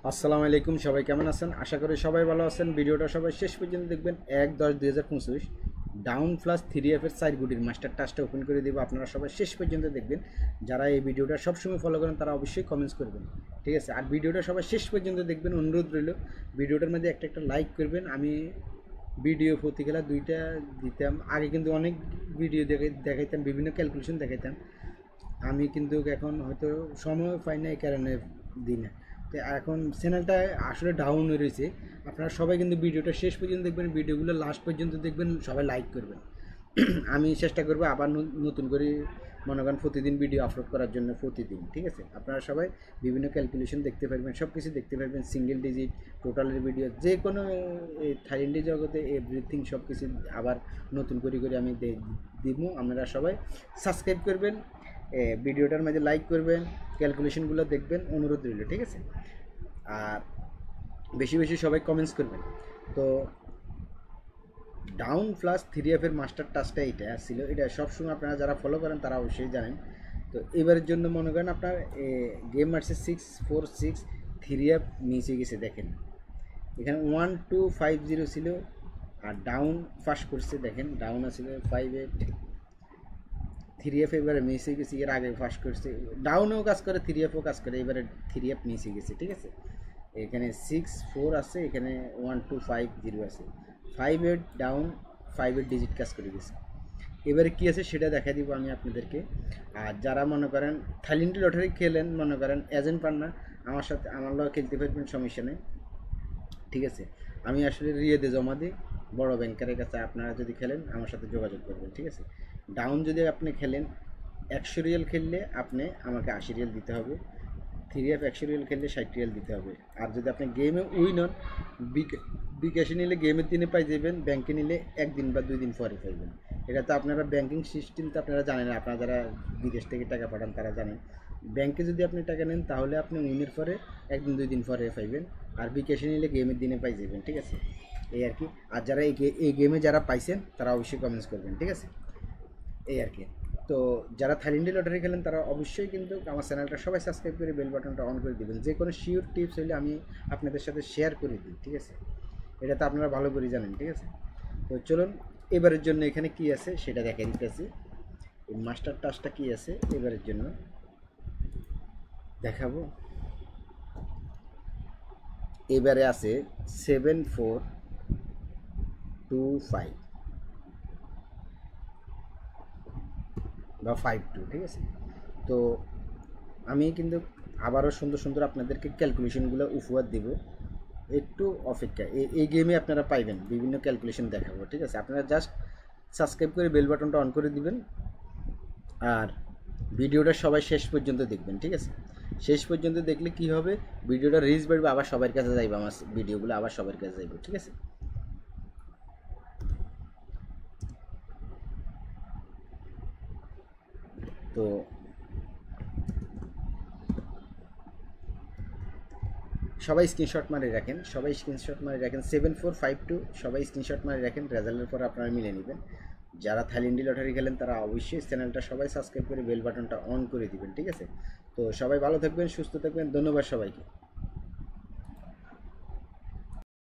আসসালামু আলাইকুম, সবাই কেমন আছেন? আশা করি সবাই ভালো আছেন। ভিডিওটা সবাই শেষ পর্যন্ত দেখবেন। 1/10/2025 ডাউন প্লাস 3F এর সাইড গুটির মাস্টার টাচটা ওপেন করে দেবো। আপনারা সবাই শেষ পর্যন্ত দেখবেন। যারা এই ভিডিওটা সবসময় ফলো করেন তারা অবশ্যই কমেন্টস করবেন, ঠিক আছে? আর ভিডিওটা সবাই শেষ পর্যন্ত দেখবেন, অনুরোধ রইল। ভিডিওটার মধ্যে একটা লাইক করবেন। আমি ভিডিও প্রতি খেলা দুইটা দিতাম আগে, কিন্তু অনেক ভিডিও দেখাইতাম, বিভিন্ন ক্যালকুলেশন দেখাইতাম। আমি কিন্তু এখন হয়তো সময় পাই না, এই কারণে দিই না। তো এখন চ্যানেলটা আসলে ডাউন হয়ে রয়েছে। আপনারা সবাই কিন্তু ভিডিওটা শেষ পর্যন্ত দেখবেন, ভিডিওগুলো লাস্ট পর্যন্ত দেখবেন, সবাই লাইক করবেন। আমি চেষ্টা করবো আবার নতুন করে মনে করেন প্রতিদিন ভিডিও আপলোড করার জন্য, প্রতিদিন, ঠিক আছে? আপনারা সবাই বিভিন্ন ক্যালকুলেশন দেখতে পারবেন, সব কিছু দেখতে পারবেন, সিঙ্গেল ডিজিট, টোটালের ভিডিও, যে কোনো এই থাইল্যান্ডের জগতে এভরিথিং সব কিছু আবার নতুন করে আমি দিব। আপনারা সবাই সাবস্ক্রাইব করবেন, ভিডিওটার মধ্যে লাইক করবেন, ক্যালকুলেশনগুলো দেখবেন, অনুরোধ রইল, ঠিক আছে? আর বেশি বেশি সবাই কমেন্টস করবেন। তো ডাউন প্লাস 3F এর মাস্টার টাচটা এইটা ছিল, এটা সবসময় আপনারা যারা ফলো করেন তারা অবশ্যই জানেন। তো এবারের জন্য মনে করেন আপনার গেম মারছে 646, 3F নিচে গেছে, দেখেন এখানে 1250 ছিল, আর ডাউন ফার্স্ট করছে, দেখেন ডাউন আছিল 58, 3F এবারে মিসে গেছে, এর আগে ফার্স্ট করছে, ডাউনেও কাজ করে 3Fও কাজ করে, এবারে 3F মিসে গেছে, ঠিক আছে? এখানে 64 আছে, এখানে 1250 আছে, 58 ডাউন, 58 ডিজিট কাজ করে গেছে। এবারে কী আছে সেটা দেখা দিব আমি আপনাদেরকে। আর যারা মনে করেন থাইল্যান্ডের লটারি খেলেন, মনে করেন এজেন্ট পান না, আমার সাথে আমার লগে খেলতে পারবেন, সমস্যা নেই, ঠিক আছে? আমি আসলে রিয়েদে জমা দিই বড় ব্যাংকারের কাছে। আপনারা যদি খেলেন আমার সাথে যোগাযোগ করবেন, ঠিক আছে? ডাউন যদি আপনি খেলেন 100 রিয়াল খেললে আপনি আমাকে 80 রিয়াল দিতে হবে, 3F 100 রিয়াল খেললে 60 রিয়াল দিতে হবে। আর যদি আপনি গেমে উইন হন, বিকাশে নিলে গেমের দিনে পাই যাবেন, ব্যাংকে নিলে একদিন বা 2 দিন পরে পাইবেন। এটা তো আপনারা ব্যাংকিং সিস্টেম তো আপনারা জানেন, আপনারা যারা বিদেশ থেকে টাকা পাঠান তারা জানেন। ব্যাংকে যদি আপনি টাকা নেন তাহলে আপনি উইনের পরে 1 দিন 2 দিন পরে পাইবেন, আর বিকাশে নিলে গেমের দিনে পাই যাবেন, ঠিক আছে? এই আর কি। আর যারা এই গেমে যারা পাইছেন তারা অবশ্যই কমেন্টস করবেন, ঠিক আছে? এই আর কি। তো যারা থাইল্যান্ডে লটারি খেলেন তারা অবশ্যই কিন্তু আমার চ্যানেলটা সবাই সাবস্ক্রাইব করে বেল বাটনটা অন করে দেবেন। যে কোনো শিওর টিপস হলে আমি আপনাদের সাথে শেয়ার করে দিই, ঠিক আছে? এটা তো আপনারা ভালো করে জানেন, ঠিক আছে? তো চলুন এবারের জন্য এখানে কি আছে সেটা দেখা দিতেছি। এই মাস্টার টাচটা কি আছে এবারের জন্য দেখাবো। এবারে আছে 7425 বা 52, ঠিক আছে? তো আমি কিন্তু আবারও সুন্দর সুন্দর আপনাদেরকে ক্যালকুলেশনগুলো উপহার দেব, একটু অপেক্ষা। এই গেমে আপনারা পাইবেন বিভিন্ন ক্যালকুলেশন দেখাবো, ঠিক আছে? আপনারা জাস্ট সাবস্ক্রাইব করে বেল বাটনটা অন করে দিবেন, আর ভিডিওটা সবাই শেষ পর্যন্ত দেখবেন, ঠিক আছে? শেষ পর্যন্ত দেখলে কি হবে, ভিডিওটা রিচ বাড়বে, আবার সবার কাছে যাইবে, আমার ভিডিওগুলো আবার সবার কাছে যাইবে, ঠিক আছে? তো সবাই স্ক্রিনশট মারে রাখেন, সবাই স্ক্রিনশট মারে রাখেন 7452, সবাই স্ক্রিনশট মারে রাখেন, রেজাল্টের পর আপনারা মিলে নেবেন। যারা থাইল্যান্ডি লটারি খেলেন তারা অবশ্যই চ্যানেলটা সবাই সাবস্ক্রাইব করে বেল বাটনটা অন করে দিবেন, ঠিক আছে? তো সবাই ভালো থাকবেন, সুস্থ থাকবেন, ধন্যবাদ সবাইকে।